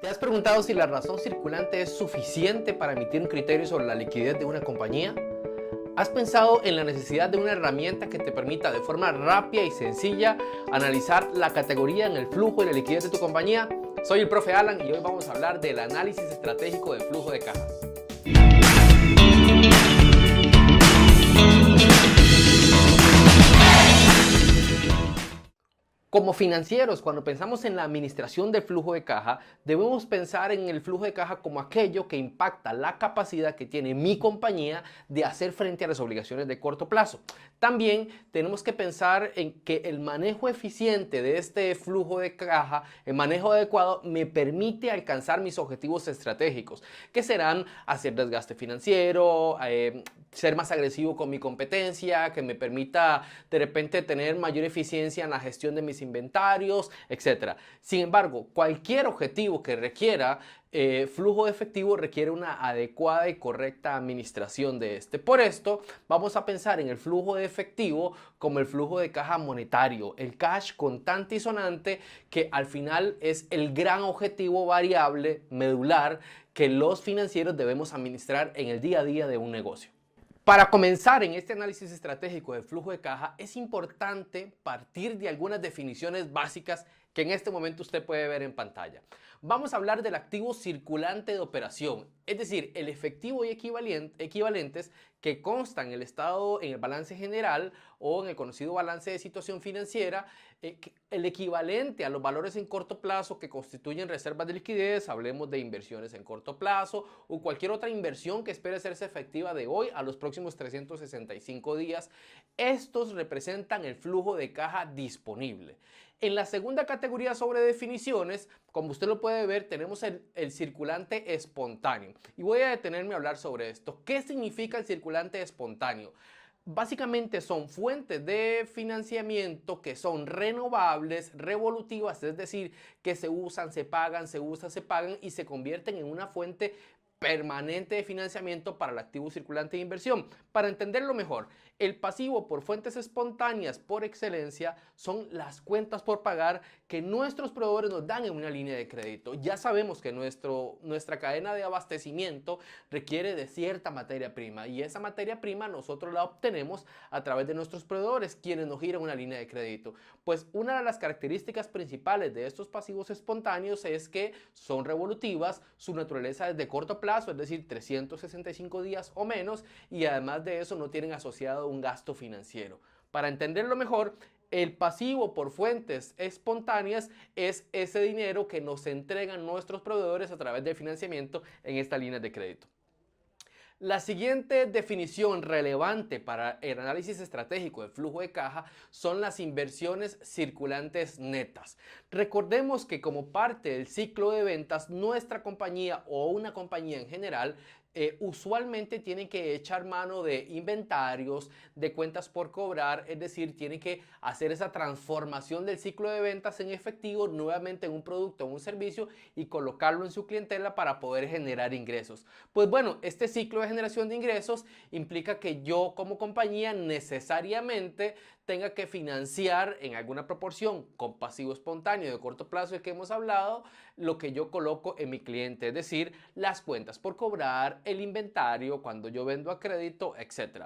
¿Te has preguntado si la razón circulante es suficiente para emitir un criterio sobre la liquidez de una compañía? ¿Has pensado en la necesidad de una herramienta que te permita de forma rápida y sencilla analizar la categoría en el flujo y la liquidez de tu compañía? Soy el profe Alan y hoy vamos a hablar del análisis estratégico de flujo de caja. Como financieros, cuando pensamos en la administración del flujo de caja, debemos pensar en el flujo de caja como aquello que impacta la capacidad que tiene mi compañía de hacer frente a las obligaciones de corto plazo. También tenemos que pensar en que el manejo eficiente de este flujo de caja, el manejo adecuado, me permite alcanzar mis objetivos estratégicos, que serán hacer desgaste financiero, ser más agresivo con mi competencia, que me permita de repente tener mayor eficiencia en la gestión de mis inventarios, etc. Sin embargo, cualquier objetivo que requiera flujo de efectivo requiere una adecuada y correcta administración de este. Por esto, vamos a pensar en el flujo de efectivo como el flujo de caja monetario, el cash contante y sonante, que al final es el gran objetivo variable medular que los financieros debemos administrar en el día a día de un negocio. Para comenzar en este análisis estratégico del flujo de caja es importante partir de algunas definiciones básicas que en este momento usted puede ver en pantalla. Vamos a hablar del activo circulante de operación, es decir, el efectivo y equivalentes que constan en el estado, en el balance general o en el conocido balance de situación financiera, el equivalente a los valores en corto plazo que constituyen reservas de liquidez, hablemos de inversiones en corto plazo o cualquier otra inversión que espere hacerse efectiva de hoy a los próximos 365 días. Estos representan el flujo de caja disponible. En la segunda categoría sobre definiciones, como usted lo puede ver, tenemos el circulante espontáneo. Y voy a detenerme a hablar sobre esto. ¿Qué significa el circulante espontáneo? Básicamente son fuentes de financiamiento que son renovables, revolutivas, es decir, que se usan, se pagan, se usan, se pagan y se convierten en una fuente permanente de financiamiento para el activo circulante de inversión. Para entenderlo mejor, el pasivo por fuentes espontáneas por excelencia son las cuentas por pagar que nuestros proveedores nos dan en una línea de crédito. Ya sabemos que nuestra cadena de abastecimiento requiere de cierta materia prima y esa materia prima nosotros la obtenemos a través de nuestros proveedores, quienes nos giran una línea de crédito. Pues una de las características principales de estos pasivos espontáneos es que son revolutivas, su naturaleza es de corto plazo, es decir, 365 días o menos, y además de eso no tienen asociado un gasto financiero. Para entenderlo mejor, el pasivo por fuentes espontáneas es ese dinero que nos entregan nuestros proveedores a través del financiamiento en estas líneas de crédito. La siguiente definición relevante para el análisis estratégico del flujo de caja son las inversiones circulantes netas. Recordemos que como parte del ciclo de ventas, nuestra compañía o una compañía en general usualmente tienen que echar mano de inventarios, de cuentas por cobrar, es decir, tienen que hacer esa transformación del ciclo de ventas en efectivo nuevamente en un producto o un servicio y colocarlo en su clientela para poder generar ingresos. Pues bueno, este ciclo de generación de ingresos implica que yo como compañía necesariamente tenga que financiar en alguna proporción con pasivo espontáneo de corto plazo del que hemos hablado, lo que yo coloco en mi cliente, es decir, las cuentas por cobrar, el inventario, cuando yo vendo a crédito, etc.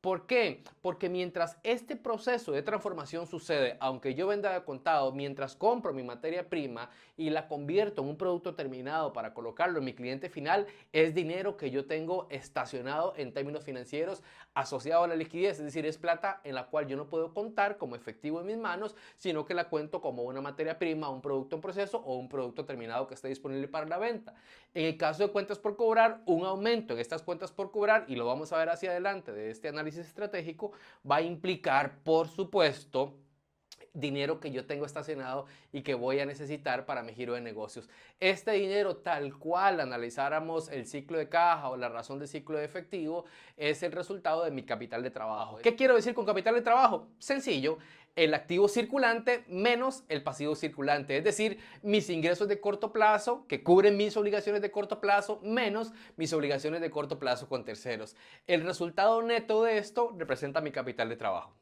¿Por qué? Porque mientras este proceso de transformación sucede, aunque yo venda de contado, mientras compro mi materia prima y la convierto en un producto terminado para colocarlo en mi cliente final, es dinero que yo tengo estacionado en términos financieros asociado a la liquidez, es decir, es plata en la cual yo no puedo contar como efectivo en mis manos, sino que la cuento como una materia prima, un producto en proceso o un producto terminado que esté disponible para la venta. En el caso de cuentas por cobrar, un aumento en estas cuentas por cobrar, y lo vamos a ver hacia adelante de este análisis estratégico, va a implicar, por supuesto, dinero que yo tengo estacionado y que voy a necesitar para mi giro de negocios. Este dinero, tal cual analizáramos el ciclo de caja o la razón del ciclo de efectivo, es el resultado de mi capital de trabajo. ¿Qué quiero decir con capital de trabajo? Sencillo, el activo circulante menos el pasivo circulante, es decir, mis ingresos de corto plazo que cubren mis obligaciones de corto plazo menos mis obligaciones de corto plazo con terceros. El resultado neto de esto representa mi capital de trabajo.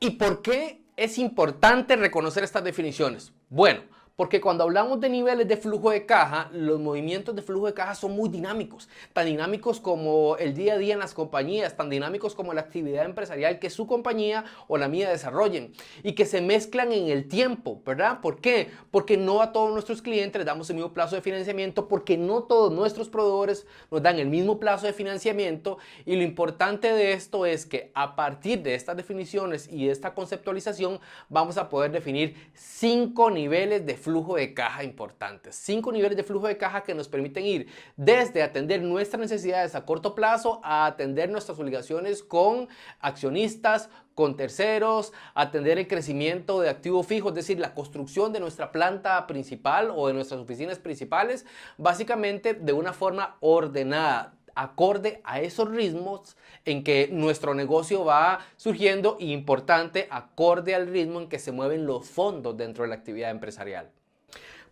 ¿Y por qué es importante reconocer estas definiciones? Bueno, Porque cuando hablamos de niveles de flujo de caja, los movimientos de flujo de caja son muy dinámicos, tan dinámicos como el día a día en las compañías, tan dinámicos como la actividad empresarial que su compañía o la mía desarrollen y que se mezclan en el tiempo, ¿verdad? ¿Por qué? Porque no a todos nuestros clientes les damos el mismo plazo de financiamiento, porque no todos nuestros proveedores nos dan el mismo plazo de financiamiento, y lo importante de esto es que a partir de estas definiciones y de esta conceptualización vamos a poder definir 5 niveles de flujo de caja importantes. 5 niveles de flujo de caja que nos permiten ir desde atender nuestras necesidades a corto plazo a atender nuestras obligaciones con accionistas, con terceros, atender el crecimiento de activo fijo, es decir, la construcción de nuestra planta principal o de nuestras oficinas principales, básicamente de una forma ordenada, acorde a esos ritmos en que nuestro negocio va surgiendo, y importante, acorde al ritmo en que se mueven los fondos dentro de la actividad empresarial.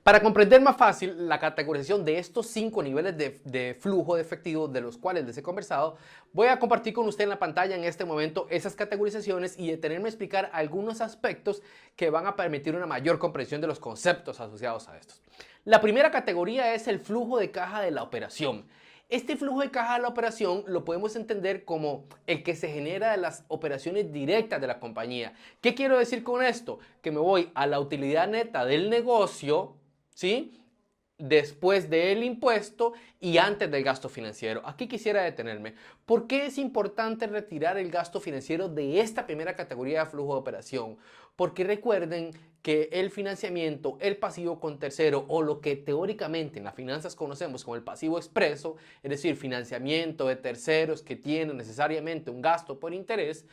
Para comprender más fácil la categorización de estos 5 niveles de flujo de efectivo de los cuales les he conversado, voy a compartir con usted en la pantalla en este momento esas categorizaciones y detenerme a explicar algunos aspectos que van a permitir una mayor comprensión de los conceptos asociados a estos. La primera categoría es el flujo de caja de la operación. Este flujo de caja de la operación lo podemos entender como el que se genera de las operaciones directas de la compañía. ¿Qué quiero decir con esto? Que me voy a la utilidad neta del negocio, ¿sí?, después del impuesto y antes del gasto financiero. Aquí quisiera detenerme. ¿Por qué es importante retirar el gasto financiero de esta primera categoría de flujo de operación? Porque recuerden que el financiamiento, el pasivo con tercero, o lo que teóricamente en las finanzas conocemos como el pasivo expreso, es decir, financiamiento de terceros que tienen necesariamente un gasto por interés,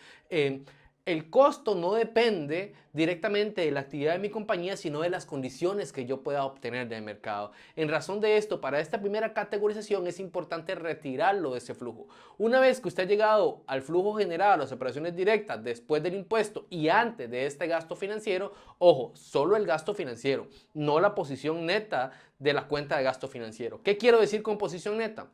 el costo no depende directamente de la actividad de mi compañía, sino de las condiciones que yo pueda obtener del mercado. En razón de esto, para esta primera categorización es importante retirarlo de ese flujo. Una vez que usted ha llegado al flujo generado, a las operaciones directas, después del impuesto y antes de este gasto financiero, ojo, solo el gasto financiero, no la posición neta de la cuenta de gasto financiero. ¿Qué quiero decir con posición neta?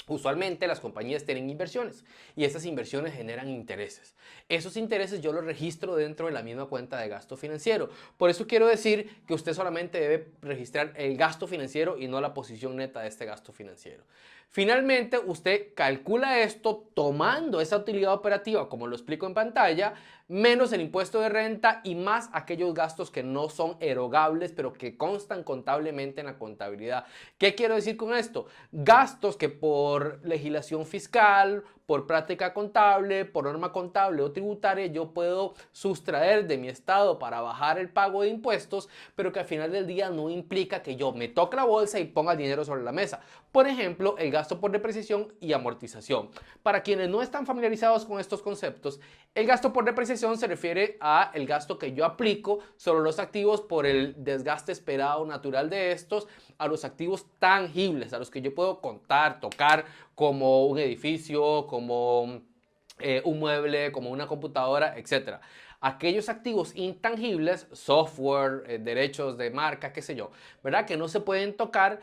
Usualmente las compañías tienen inversiones y esas inversiones generan intereses. Esos intereses yo los registro dentro de la misma cuenta de gasto financiero. Por eso quiero decir que usted solamente debe registrar el gasto financiero y no la posición neta de este gasto financiero. Finalmente, usted calcula esto tomando esa utilidad operativa, como lo explico en pantalla, menos el impuesto de renta y más aquellos gastos que no son erogables, pero que constan contablemente en la contabilidad. ¿Qué quiero decir con esto? Gastos que por legislación fiscal, por práctica contable, por norma contable o tributaria, yo puedo sustraer de mi estado para bajar el pago de impuestos, pero que al final del día no implica que yo me toque la bolsa y ponga el dinero sobre la mesa. Por ejemplo, el gasto por depreciación y amortización. Para quienes no están familiarizados con estos conceptos, el gasto por depreciación se refiere a el gasto que yo aplico sobre los activos por el desgaste esperado natural de estos, a los activos tangibles, a los que yo puedo contar, tocar, como un edificio, como un mueble, como una computadora, etc. Aquellos activos intangibles, software, derechos de marca, qué sé yo, ¿verdad?, que no se pueden tocar,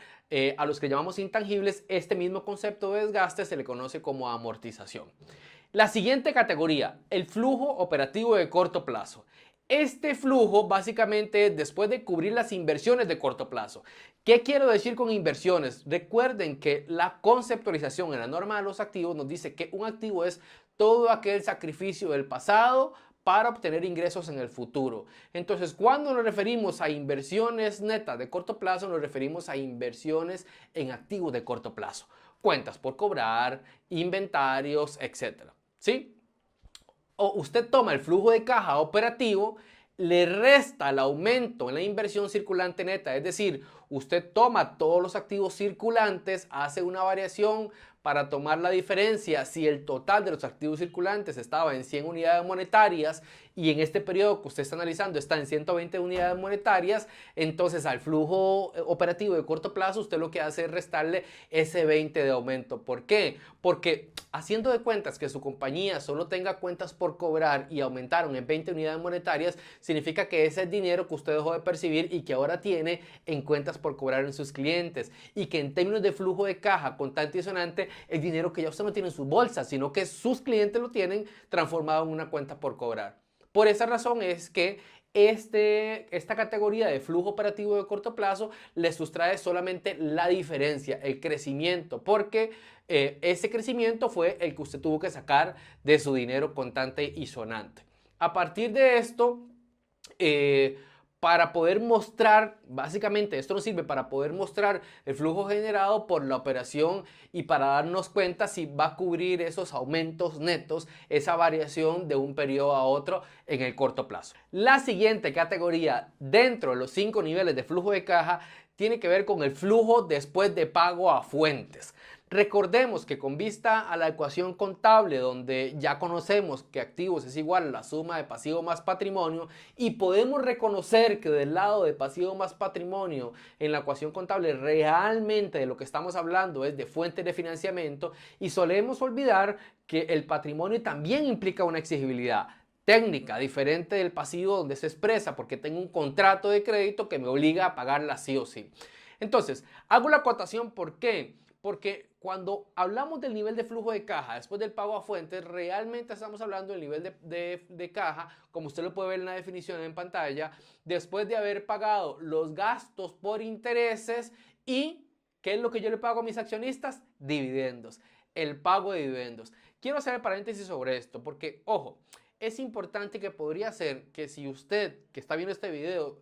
a los que llamamos intangibles, este mismo concepto de desgaste se le conoce como amortización. La siguiente categoría, el flujo operativo de corto plazo. Este flujo básicamente es después de cubrir las inversiones de corto plazo. ¿Qué quiero decir con inversiones? Recuerden que la conceptualización en la norma de los activos nos dice que un activo es todo aquel sacrificio del pasado para obtener ingresos en el futuro. Entonces, cuando nos referimos a inversiones netas de corto plazo, nos referimos a inversiones en activos de corto plazo. Cuentas por cobrar, inventarios, etc. ¿Sí? O usted toma el flujo de caja operativo, le resta el aumento en la inversión circulante neta, es decir, usted toma todos los activos circulantes, hace una variación para tomar la diferencia si el total de los activos circulantes estaba en 100 unidades monetarias y en este periodo que usted está analizando está en 120 unidades monetarias, entonces al flujo operativo de corto plazo usted lo que hace es restarle ese 20 de aumento. ¿Por qué? Porque haciendo de cuentas que su compañía solo tenga cuentas por cobrar y aumentaron en 20 unidades monetarias, significa que ese es dinero que usted dejó de percibir y que ahora tiene en cuentas por cobrar en sus clientes, y que en términos de flujo de caja contante y sonante, el dinero que ya usted no tiene en sus bolsas, sino que sus clientes lo tienen transformado en una cuenta por cobrar. Por esa razón es que esta categoría de flujo operativo de corto plazo le sustrae solamente la diferencia, el crecimiento, porque ese crecimiento fue el que usted tuvo que sacar de su dinero contante y sonante. A partir de esto, para poder mostrar, básicamente esto nos sirve para poder mostrar el flujo generado por la operación y para darnos cuenta si va a cubrir esos aumentos netos, esa variación de un periodo a otro en el corto plazo. La siguiente categoría dentro de los 5 niveles de flujo de caja tiene que ver con el flujo después de pago a fuentes. Recordemos que con vista a la ecuación contable, donde ya conocemos que activos es igual a la suma de pasivo más patrimonio, y podemos reconocer que del lado de pasivo más patrimonio en la ecuación contable realmente de lo que estamos hablando es de fuentes de financiamiento, y solemos olvidar que el patrimonio también implica una exigibilidad técnica diferente del pasivo, donde se expresa porque tengo un contrato de crédito que me obliga a pagarla sí o sí. Entonces, hago la acotación, ¿por qué? Porque cuando hablamos del nivel de flujo de caja después del pago a fuentes, realmente estamos hablando del nivel de caja, como usted lo puede ver en la definición en pantalla, después de haber pagado los gastos por intereses y, ¿qué es lo que yo le pago a mis accionistas? Dividendos, el pago de dividendos. Quiero hacer el paréntesis sobre esto porque, ojo, es importante que podría ser que si usted que está viendo este video,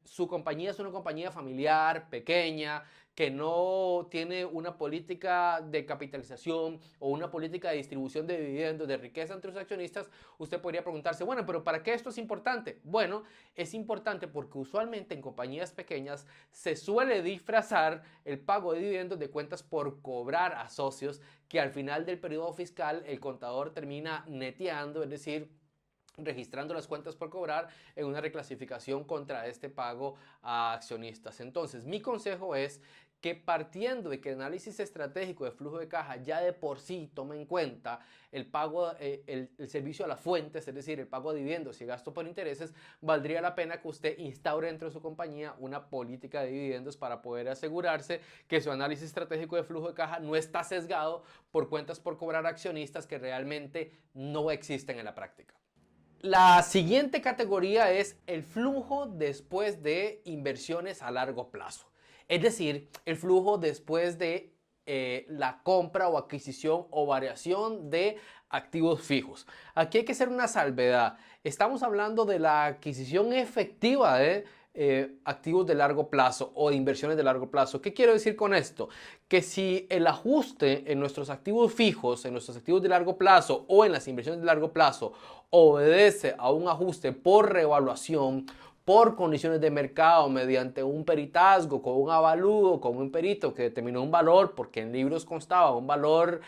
su compañía es una compañía familiar, pequeña, que no tiene una política de capitalización o una política de distribución de dividendos, de riqueza entre los accionistas, usted podría preguntarse, bueno, pero ¿para qué esto es importante? Bueno, es importante porque usualmente en compañías pequeñas se suele disfrazar el pago de dividendos de cuentas por cobrar a socios que al final del periodo fiscal el contador termina neteando, es decir, registrando las cuentas por cobrar en una reclasificación contra este pago a accionistas. Entonces, mi consejo es que partiendo de que el análisis estratégico de flujo de caja ya de por sí toma en cuenta el pago, el servicio a las fuentes, es decir, el pago de dividendos y gasto por intereses, valdría la pena que usted instaure dentro de su compañía una política de dividendos para poder asegurarse que su análisis estratégico de flujo de caja no está sesgado por cuentas por cobrar accionistas que realmente no existen en la práctica. La siguiente categoría es el flujo después de inversiones a largo plazo. Es decir, el flujo después de la compra o adquisición o variación de activos fijos. Aquí hay que hacer una salvedad. Estamos hablando de la adquisición efectiva de activos de largo plazo o de inversiones de largo plazo. ¿Qué quiero decir con esto? Que si el ajuste en nuestros activos fijos, en nuestros activos de largo plazo o en las inversiones de largo plazo obedece a un ajuste por revaluación, por condiciones de mercado, mediante un peritazgo, con un avalúo, con un perito que determinó un valor, porque en libros constaba un valor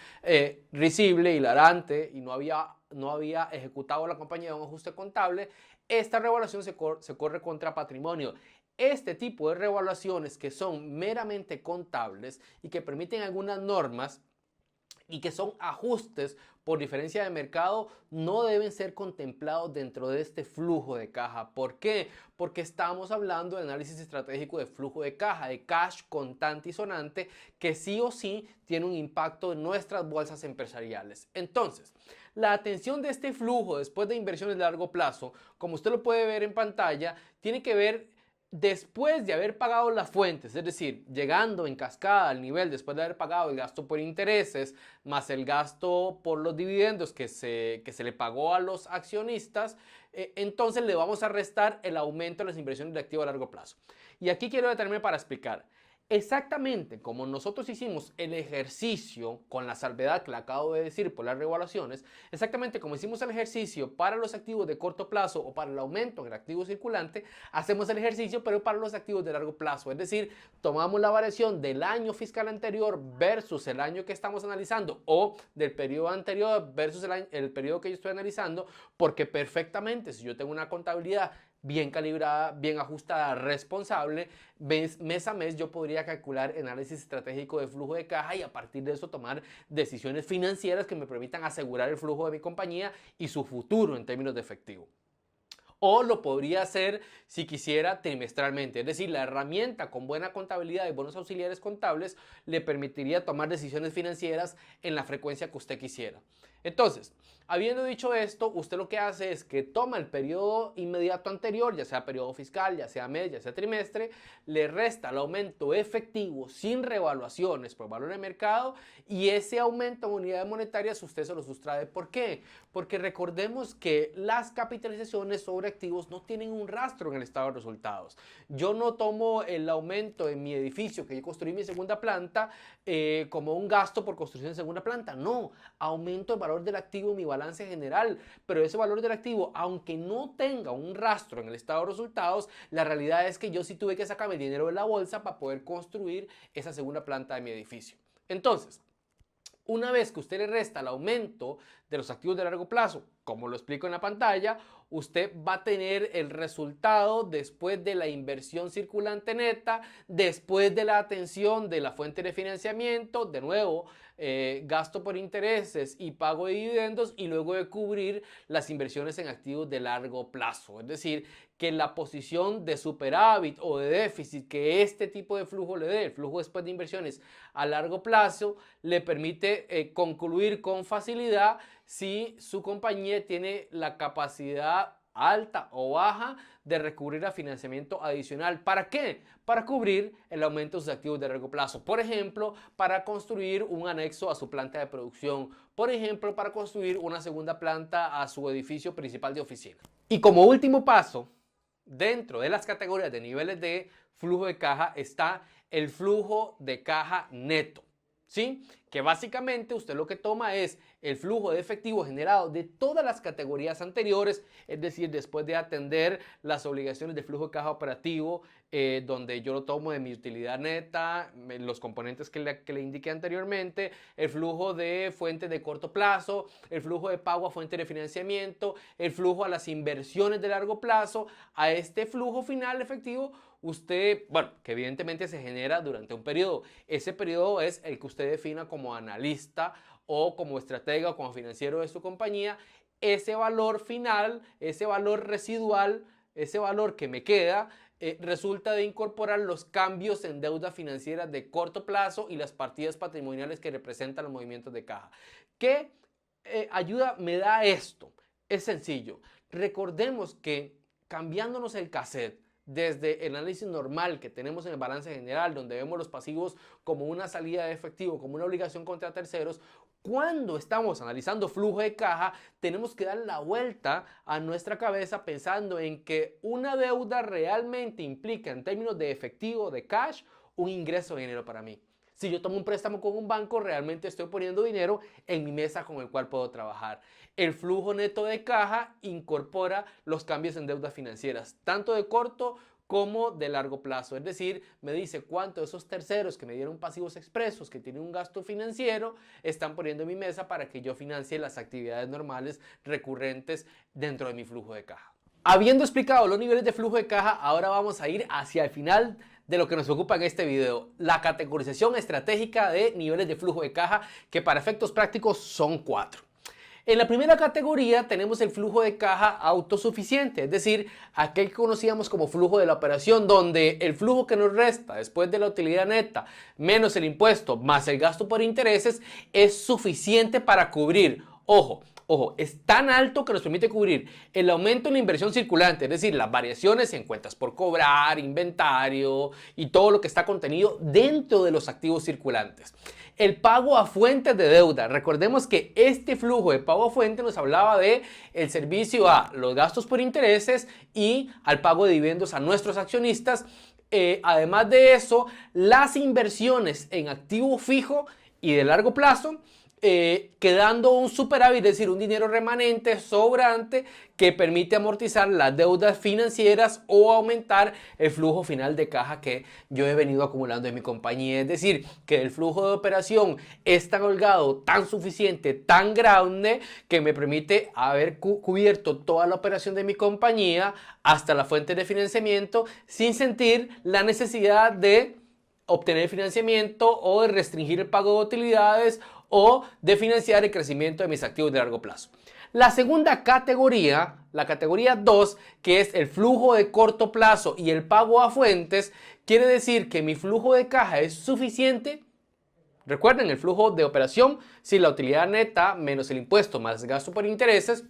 risible, hilarante, y no había ejecutado la compañía un ajuste contable, esta revaluación se corre contra patrimonio. Este tipo de revaluaciones que son meramente contables y que permiten algunas normas y que son ajustes por diferencia de mercado, no deben ser contemplados dentro de este flujo de caja. ¿Por qué? Porque estamos hablando de análisis estratégico de flujo de caja, de cash contante y sonante, que sí o sí tiene un impacto en nuestras bolsas empresariales. Entonces, la atención de este flujo después de inversiones de largo plazo, como usted lo puede ver en pantalla, tiene que ver después de haber pagado las fuentes, es decir, llegando en cascada al nivel después de haber pagado el gasto por intereses, más el gasto por los dividendos que se le pagó a los accionistas, entonces le vamos a restar el aumento de las inversiones de activo a largo plazo. Y aquí quiero detenerme para explicar. Exactamente como nosotros hicimos el ejercicio con la salvedad que le acabo de decir por las revaluaciones, exactamente como hicimos el ejercicio para los activos de corto plazo o para el aumento en el activo circulante, hacemos el ejercicio pero para los activos de largo plazo. Es decir, tomamos la variación del año fiscal anterior versus el año que estamos analizando o del periodo anterior versus el periodo que yo estoy analizando, porque perfectamente si yo tengo una contabilidad bien calibrada, bien ajustada, responsable, mes a mes yo podría calcular análisis estratégico de flujo de caja y a partir de eso tomar decisiones financieras que me permitan asegurar el flujo de mi compañía y su futuro en términos de efectivo. O lo podría hacer si quisiera trimestralmente, es decir, la herramienta con buena contabilidad y buenos auxiliares contables le permitiría tomar decisiones financieras en la frecuencia que usted quisiera. Entonces, habiendo dicho esto, usted lo que hace es que toma el periodo inmediato anterior, ya sea periodo fiscal, ya sea mes, ya sea trimestre, le resta el aumento efectivo sin revaluaciones por valor de mercado y ese aumento en unidades monetarias usted se lo sustrae. ¿Por qué? Porque recordemos que las capitalizaciones sobre activos no tienen un rastro en el estado de resultados. Yo no tomo el aumento en mi edificio que yo construí mi segunda planta como un gasto por construcción de segunda planta. No, aumento el valor del activo en mi balance general, pero ese valor del activo, aunque no tenga un rastro en el estado de resultados, la realidad es que yo sí tuve que sacarme el dinero de la bolsa para poder construir esa segunda planta de mi edificio. Entonces, una vez que usted le resta el aumento de los activos de largo plazo, como lo explico en la pantalla, usted va a tener el resultado después de la inversión circulante neta, después de la atención de la fuente de financiamiento, de nuevo, gasto por intereses y pago de dividendos y luego de cubrir las inversiones en activos de largo plazo. Es decir, que la posición de superávit o de déficit que este tipo de flujo le dé, el flujo después de inversiones a largo plazo, le permite concluir con facilidad si su compañía tiene la capacidad alta o baja de recurrir a financiamiento adicional. ¿Para qué? Para cubrir el aumento de sus activos de largo plazo. Por ejemplo, para construir un anexo a su planta de producción. Por ejemplo, para construir una segunda planta a su edificio principal de oficina. Y como último paso, dentro de las categorías de niveles de flujo de caja está el flujo de caja neto. ¿Sí? Que básicamente usted lo que toma es el flujo de efectivo generado de todas las categorías anteriores, es decir, después de atender las obligaciones de flujo de caja operativo, donde yo lo tomo de mi utilidad neta, los componentes que le indiqué anteriormente, el flujo de fuente de corto plazo, el flujo de pago a fuente de financiamiento, el flujo a las inversiones de largo plazo, a este flujo final efectivo, usted, bueno, que evidentemente se genera durante un periodo. Ese periodo es el que usted defina como analista o como estratega o como financiero de su compañía. Ese valor final, ese valor residual, ese valor que me queda, resulta de incorporar los cambios en deuda financiera de corto plazo y las partidas patrimoniales que representan los movimientos de caja. ¿Qué ayuda me da esto? Es sencillo. Recordemos que cambiándonos el cassette, desde el análisis normal que tenemos en el balance general, donde vemos los pasivos como una salida de efectivo, como una obligación contra terceros, cuando estamos analizando flujo de caja, tenemos que dar la vuelta a nuestra cabeza pensando en que una deuda realmente implica, en términos de efectivo, de cash, un ingreso de dinero para mí. Si yo tomo un préstamo con un banco, realmente estoy poniendo dinero en mi mesa con el cual puedo trabajar. El flujo neto de caja incorpora los cambios en deudas financieras, tanto de corto como de largo plazo. Es decir, me dice cuánto de esos terceros que me dieron pasivos expresos, que tienen un gasto financiero, están poniendo en mi mesa para que yo financie las actividades normales recurrentes dentro de mi flujo de caja. Habiendo explicado los niveles de flujo de caja, ahora vamos a ir hacia el final de lo que nos ocupa en este video, la categorización estratégica de niveles de flujo de caja, que para efectos prácticos son 4. En la primera categoría tenemos el flujo de caja autosuficiente, es decir, aquel que conocíamos como flujo de la operación, donde el flujo que nos resta después de la utilidad neta menos el impuesto más el gasto por intereses es suficiente para cubrir, ojo, es tan alto que nos permite cubrir el aumento en la inversión circulante, es decir, las variaciones en cuentas por cobrar, inventario y todo lo que está contenido dentro de los activos circulantes. El pago a fuentes de deuda. Recordemos que este flujo de pago a fuente nos hablaba de el servicio a los gastos por intereses y al pago de dividendos a nuestros accionistas. Además de eso, las inversiones en activo fijo y de largo plazo, quedando un superávit, es decir, un dinero remanente, sobrante, que permite amortizar las deudas financieras o aumentar el flujo final de caja que yo he venido acumulando en mi compañía. Es decir, que el flujo de operación es tan holgado, tan suficiente, tan grande, que me permite haber cubierto toda la operación de mi compañía hasta la fuente de financiamiento sin sentir la necesidad de obtener financiamiento o de restringir el pago de utilidades o de financiar el crecimiento de mis activos de largo plazo. La segunda categoría, la categoría 2, que es el flujo de corto plazo y el pago a fuentes, quiere decir que mi flujo de caja es suficiente. Recuerden, el flujo de operación, si la utilidad neta menos el impuesto más gasto por intereses,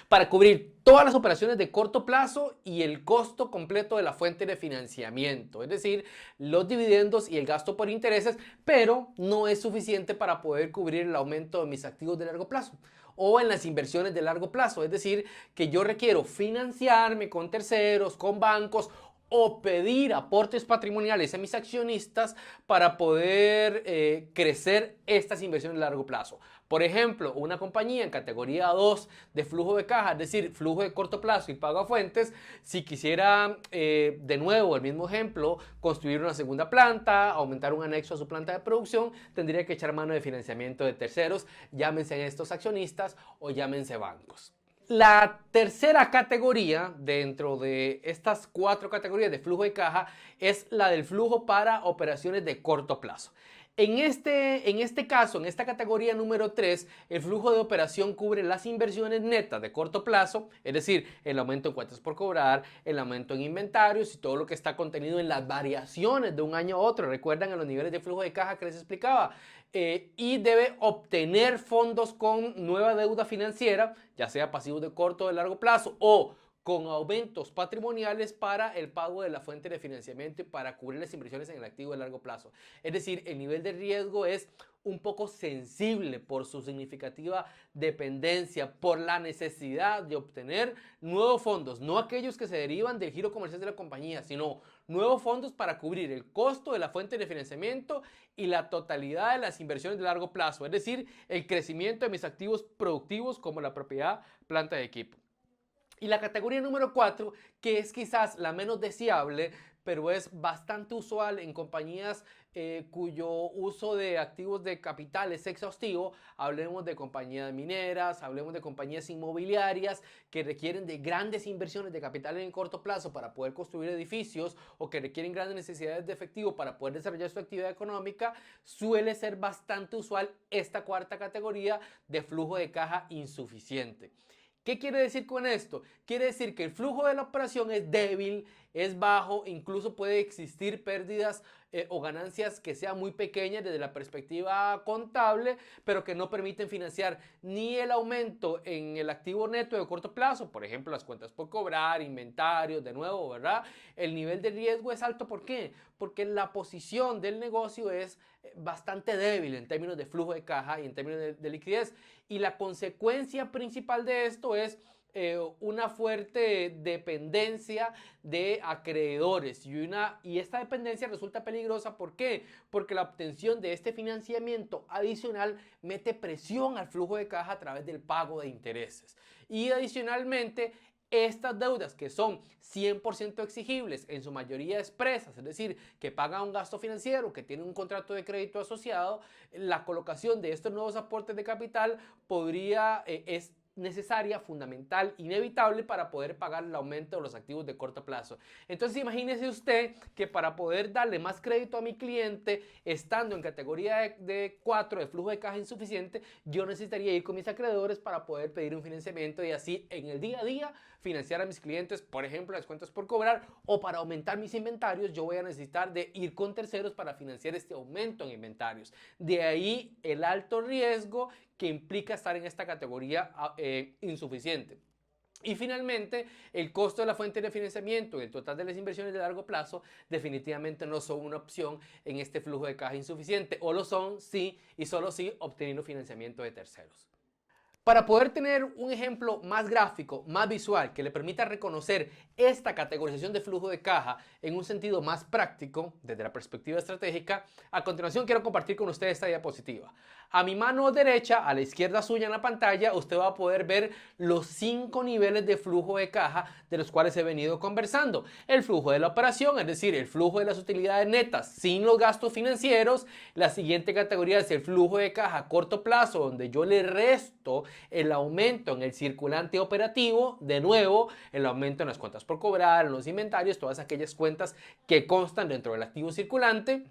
para cubrir todas las operaciones de corto plazo y el costo completo de la fuente de financiamiento, es decir, los dividendos y el gasto por intereses, pero no es suficiente para poder cubrir el aumento de mis activos de largo plazo o en las inversiones de largo plazo, es decir, que yo requiero financiarme con terceros, con bancos o pedir aportes patrimoniales a mis accionistas para poder crecer estas inversiones a largo plazo. Por ejemplo, una compañía en categoría 2 de flujo de caja, es decir, flujo de corto plazo y pago a fuentes, si quisiera, de nuevo, el mismo ejemplo, construir una segunda planta, aumentar un anexo a su planta de producción, tendría que echar mano de financiamiento de terceros, llámense estos accionistas o llámense bancos. La tercera categoría dentro de estas 4 categorías de flujo de caja es la del flujo para operaciones de corto plazo. En este caso, en esta categoría número 3, el flujo de operación cubre las inversiones netas de corto plazo, es decir, el aumento en cuentas por cobrar, el aumento en inventarios y todo lo que está contenido en las variaciones de un año a otro. Recuerdan en los niveles de flujo de caja que les explicaba. Y debe obtener fondos con nueva deuda financiera, ya sea pasivos de corto o de largo plazo o con aumentos patrimoniales para el pago de la fuente de financiamiento y para cubrir las inversiones en el activo de largo plazo. Es decir, el nivel de riesgo es un poco sensible por su significativa dependencia, por la necesidad de obtener nuevos fondos, no aquellos que se derivan del giro comercial de la compañía, sino nuevos fondos para cubrir el costo de la fuente de financiamiento y la totalidad de las inversiones de largo plazo, es decir, el crecimiento de mis activos productivos como la propiedad, planta de equipo. Y la categoría número 4, que es quizás la menos deseable, pero es bastante usual en compañías cuyo uso de activos de capital es exhaustivo. Hablemos de compañías mineras, hablemos de compañías inmobiliarias que requieren de grandes inversiones de capital en el corto plazo para poder construir edificios o que requieren grandes necesidades de efectivo para poder desarrollar su actividad económica. Suele ser bastante usual esta 4ª categoría de flujo de caja insuficiente. ¿Qué quiere decir con esto? Quiere decir que el flujo de la operación es débil, es bajo, incluso puede existir pérdidas o ganancias que sean muy pequeñas desde la perspectiva contable, pero que no permiten financiar ni el aumento en el activo neto de corto plazo, por ejemplo, las cuentas por cobrar, inventarios, de nuevo, ¿verdad? El nivel de riesgo es alto, ¿por qué? Porque la posición del negocio es bastante débil en términos de flujo de caja y en términos de liquidez. Y la consecuencia principal de esto es una fuerte dependencia de acreedores y esta dependencia resulta peligrosa. ¿Por qué? Porque la obtención de este financiamiento adicional mete presión al flujo de caja a través del pago de intereses y adicionalmente estas deudas que son 100% exigibles, en su mayoría expresas, es decir, que pagan un gasto financiero, que tienen un contrato de crédito asociado, la colocación de estos nuevos aportes de capital es necesaria, fundamental, inevitable para poder pagar el aumento de los activos de corto plazo. Entonces imagínese usted que para poder darle más crédito a mi cliente, estando en categoría de 4 de flujo de caja insuficiente, yo necesitaría ir con mis acreedores para poder pedir un financiamiento y así en el día a día financiar a mis clientes, por ejemplo, las cuentas por cobrar, o para aumentar mis inventarios, yo voy a necesitar de ir con terceros para financiar este aumento en inventarios. De ahí el alto riesgo que implica estar en esta categoría insuficiente. Y finalmente, el costo de la fuente de financiamiento y el total de las inversiones de largo plazo definitivamente no son una opción en este flujo de caja insuficiente, o lo son sí y solo sí obteniendo financiamiento de terceros. Para poder tener un ejemplo más gráfico, más visual, que le permita reconocer esta categorización de flujo de caja en un sentido más práctico, desde la perspectiva estratégica, a continuación quiero compartir con ustedes esta diapositiva. A mi mano derecha, a la izquierda suya en la pantalla, usted va a poder ver los 5 niveles de flujo de caja de los cuales he venido conversando. El flujo de la operación, es decir, el flujo de las utilidades netas sin los gastos financieros. La siguiente categoría es el flujo de caja a corto plazo, donde yo le resto el aumento en el circulante operativo, de nuevo, el aumento en las cuentas por cobrar, en los inventarios, todas aquellas cuentas que constan dentro del activo circulante.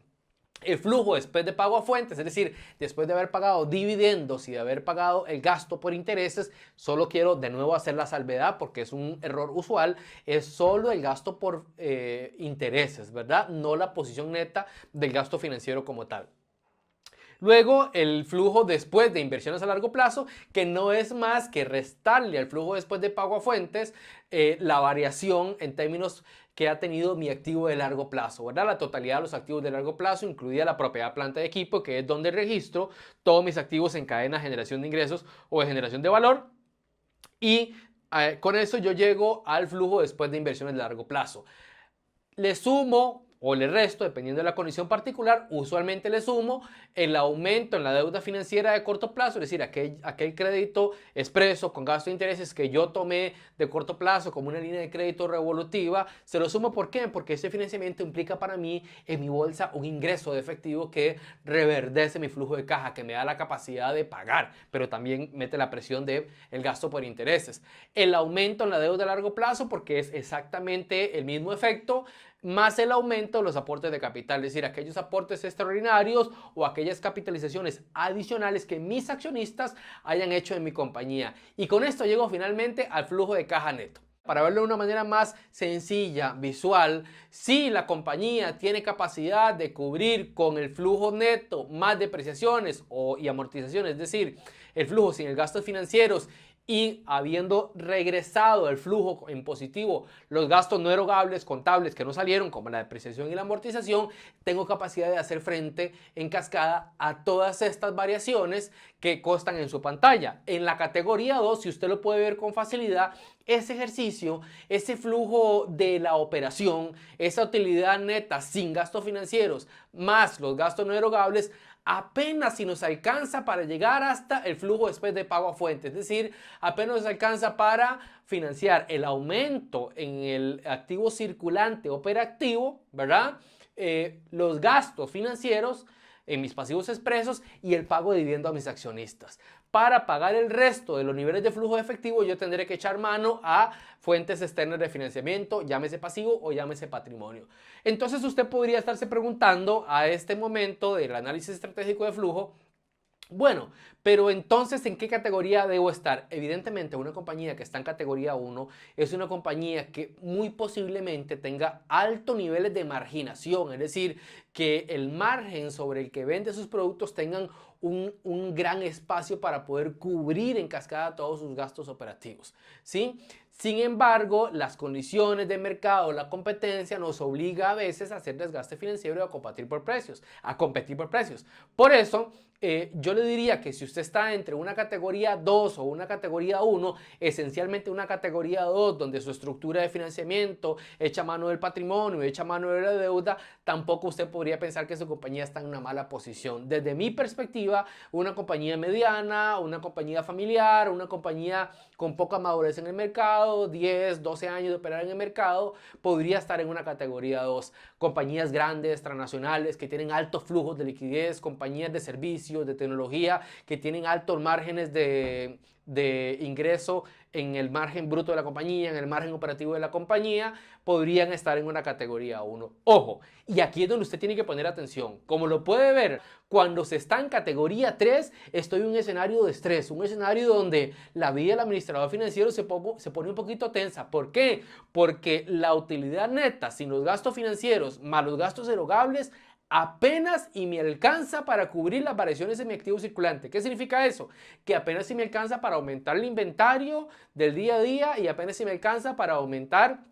El flujo después de pago a fuentes, es decir, después de haber pagado dividendos y de haber pagado el gasto por intereses, solo quiero de nuevo hacer la salvedad porque es un error usual, es solo el gasto por intereses, ¿verdad? No la posición neta del gasto financiero como tal. Luego, el flujo después de inversiones a largo plazo, que no es más que restarle al flujo después de pago a fuentes la variación en términos que ha tenido mi activo de largo plazo, ¿verdad? La totalidad de los activos de largo plazo, incluida la propiedad, planta de equipo, que es donde registro todos mis activos en cadena de generación de ingresos o de generación de valor. Y con eso yo llego al flujo después de inversiones de largo plazo. Le sumo o le resto, dependiendo de la condición particular, usualmente le sumo el aumento en la deuda financiera de corto plazo, es decir, aquel crédito expreso con gasto de intereses que yo tomé de corto plazo como una línea de crédito revolutiva, se lo sumo. ¿Por qué? Porque ese financiamiento implica para mí en mi bolsa un ingreso de efectivo que reverdece mi flujo de caja, que me da la capacidad de pagar, pero también mete la presión del gasto por intereses. El aumento en la deuda a largo plazo, porque es exactamente el mismo efecto, más el aumento de los aportes de capital, es decir, aquellos aportes extraordinarios o aquellas capitalizaciones adicionales que mis accionistas hayan hecho en mi compañía. Y con esto llego finalmente al flujo de caja neto. Para verlo de una manera más sencilla, visual, si la compañía tiene capacidad de cubrir con el flujo neto más depreciaciones y amortizaciones, es decir, el flujo sin el gastos financieros, y habiendo regresado el flujo en positivo los gastos no erogables contables que no salieron, como la depreciación y la amortización, tengo capacidad de hacer frente en cascada a todas estas variaciones que constan en su pantalla. En la categoría 2, si usted lo puede ver con facilidad, ese ejercicio, ese flujo de la operación, esa utilidad neta sin gastos financieros más los gastos no erogables, apenas si nos alcanza para llegar hasta el flujo después de pago a fuente, es decir, apenas nos alcanza para financiar el aumento en el activo circulante operativo, ¿verdad? Los gastos financieros en mis pasivos expresos y el pago de dividendo a mis accionistas. Para pagar el resto de los niveles de flujo de efectivo, yo tendré que echar mano a fuentes externas de financiamiento, llámese pasivo o llámese patrimonio. Entonces usted podría estarse preguntando a este momento del análisis estratégico de flujo, bueno, pero entonces, ¿en qué categoría debo estar? Evidentemente, una compañía que está en categoría 1 es una compañía que muy posiblemente tenga altos niveles de marginación, es decir, que el margen sobre el que vende sus productos tengan un gran espacio para poder cubrir en cascada todos sus gastos operativos, ¿sí? Sin embargo, las condiciones de mercado, la competencia nos obliga a veces a hacer desgaste financiero y a competir por precios, Por eso, yo le diría que si usted está entre una categoría 2 o una categoría 1, esencialmente una categoría 2, donde su estructura de financiamiento echa mano del patrimonio, echa mano de la deuda, tampoco usted podría pensar que su compañía está en una mala posición. Desde mi perspectiva, una compañía mediana, una compañía familiar, una compañía con poca madurez en el mercado, 10, 12 años de operar en el mercado, podría estar en una categoría 2. Compañías grandes, transnacionales, que tienen altos flujos de liquidez, compañías de servicios, de tecnología, que tienen altos márgenes de ingreso en el margen bruto de la compañía, en el margen operativo de la compañía, podrían estar en una categoría 1. Ojo, y aquí es donde usted tiene que poner atención. Como lo puede ver, cuando se está en categoría 3, estoy en un escenario de estrés, un escenario donde la vida del administrador financiero se pone un poquito tensa. ¿Por qué? Porque la utilidad neta sin los gastos financieros más los gastos erogables apenas y me alcanza para cubrir las variaciones en mi activo circulante. ¿Qué significa eso? Que apenas si me alcanza para aumentar el inventario del día a día y apenas si me alcanza para aumentar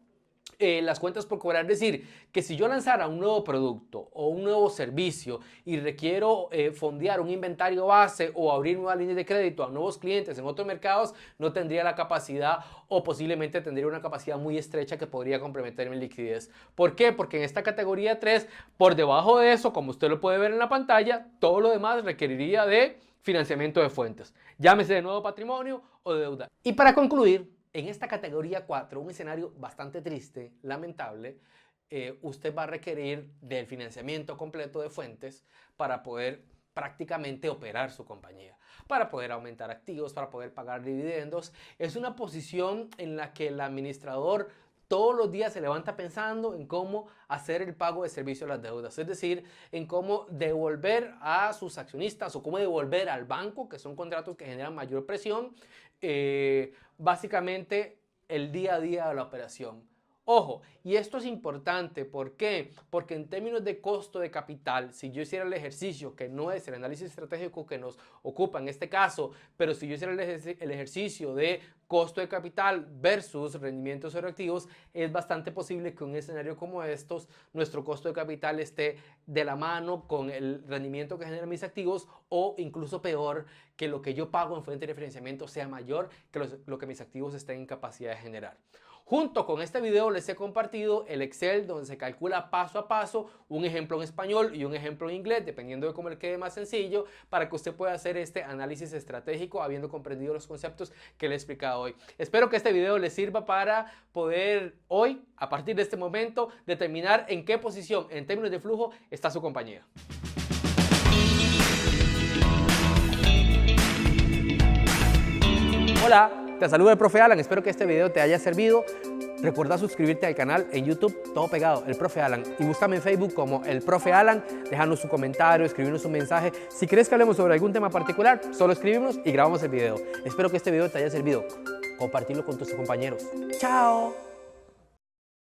las cuentas por cobrar. Es decir, que si yo lanzara un nuevo producto o un nuevo servicio y requiero fondear un inventario base o abrir nuevas líneas de crédito a nuevos clientes en otros mercados, no tendría la capacidad o posiblemente tendría una capacidad muy estrecha que podría comprometer mi liquidez. ¿Por qué? Porque en esta categoría 3, por debajo de eso, como usted lo puede ver en la pantalla, todo lo demás requeriría de financiamiento de fuentes, llámese de nuevo patrimonio o de deuda. Y para concluir, en esta categoría 4, un escenario bastante triste, lamentable, usted va a requerir del financiamiento completo de fuentes para poder prácticamente operar su compañía, para poder aumentar activos, para poder pagar dividendos. Es una posición en la que el administrador todos los días se levanta pensando en cómo hacer el pago de servicio a las deudas, es decir, en cómo devolver a sus accionistas o cómo devolver al banco, que son contratos que generan mayor presión, básicamente el día a día de la operación. Ojo, y esto es importante, ¿por qué? Porque en términos de costo de capital, si yo hiciera el ejercicio, que no es el análisis estratégico que nos ocupa en este caso, pero si yo hiciera el ejercicio de costo de capital versus rendimientos sobre activos, es bastante posible que en un escenario como estos, nuestro costo de capital esté de la mano con el rendimiento que generan mis activos, o incluso peor, que lo que yo pago en fuente de referenciamiento sea mayor que lo que mis activos estén en capacidad de generar. Junto con este video les he compartido el Excel donde se calcula paso a paso un ejemplo en español y un ejemplo en inglés, dependiendo de cómo le quede más sencillo, para que usted pueda hacer este análisis estratégico habiendo comprendido los conceptos que le he explicado hoy. Espero que este video les sirva para poder hoy, a partir de este momento, determinar en qué posición en términos de flujo está su compañía. Hola. Te saluda el profe Alan, espero que este video te haya servido. Recuerda suscribirte al canal en YouTube, todo pegado, el profe Alan. Y búscame en Facebook como el profe Alan. Déjanos su comentario, escribirnos un mensaje. Si quieres que hablemos sobre algún tema particular, solo escribimos y grabamos el video. Espero que este video te haya servido. Compartirlo con tus compañeros. ¡Chao!